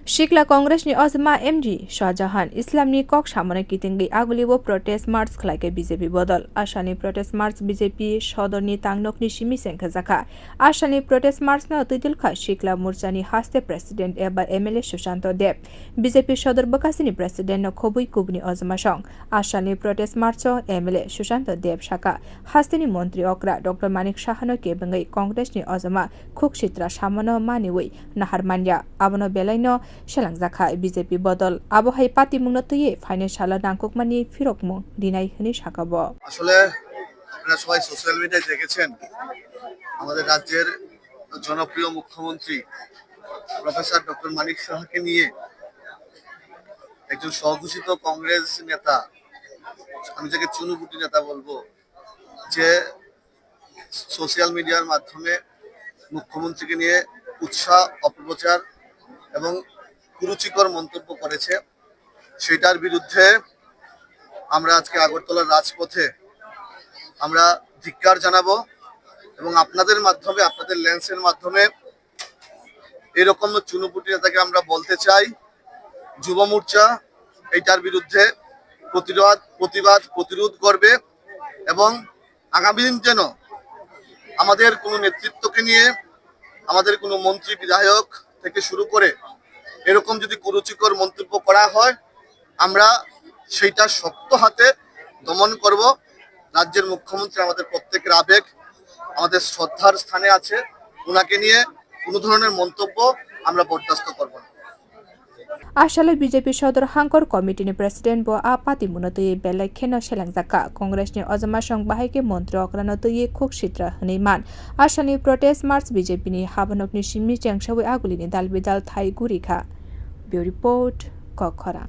Shikla Congress ni Ozma MG Shahjahan Islamni Kok Shamana Kitingi Agulio protest march khwlaikha BJP bodol Ashani protest march BJP Shodorni Tangnokni Shimi Senkazaka Ashani protest march na Tidilkha Shikla Murchani Haste President Ebar MLA Shushanto Deb BJP Shodor Bakasini President no Khobui Kubni Ozma Shong Ashani protest march MLA Shushanto Deb Shaka Hastini Montri Okra Dr. Manik Shahano Kebangai Congress ni Ozma Khukshitra Shamano Maniwi Naharmanya Abono Belaino Shelangjaka BJP bodol Abohai Pati Mungnotuye Financial Nankokmani Firokmo Dinai Hini Shakabo আসলে আপনারা সবাই social মিডিয়ায় দেখেছেন আমাদের রাজ্যের জনপ্রিয় মুখ্যমন্ত্রী professor doctor মানিক সাহাকে নিয়ে একজন স্বঘোষিত কংগ্রেস নেতা আমি যাকে চুনুপুটি নেতা বলবো যে সোশ্যাল মিডিয়ার মাধ্যমে মুখ্যমন্ত্রীকে নিয়ে উৎসাহ অপপ্রচার এবং কুরুচিকর মন্তব্য করেছে সেটার বিরুদ্ধে আমরা আজকে আগরতলার রাজপথে আমরা ধিক্কার জানাবো এবং আপনাদের মাধ্যমে আপনাদের লেন্সের মাধ্যমে এরকম চুনুপুটি নেতাকে আমরা বলতে চাই যুব মোর্চা এইটার বিরুদ্ধে প্রতিরোধ করবে এবং আগামী দিন যেন আমাদের কোনো নেতৃত্বকে নিয়ে আমাদের কোনো মন্ত্রী বিধায়ক থেকে শুরু করে এরকম যদি কুরুচিকর মন্তব্য করা হয় আমরা সেইটা শক্ত হাতে দমন করব রাজ্যের মুখ্যমন্ত্রী আমাদের প্রত্যেকের আবেগ আমাদের শ্রদ্ধার স্থানে আছে ওনাকে নিয়ে কোনো ধরনের মন্তব্য আমরা বরদাস্ত করব না Ashale BJP Shodor Hankor Committee ni President bo Apati Munotuye Belai Kheno Shelangjaka Congress ni Ozma Shong Bahike Montri Okranotuye Khukshitra Hniman Ashani protest march BJP ni Habanok ni Shimi Changshawi Aguli ni Dalbidal Thai Gurikha Bureau Report Kokhara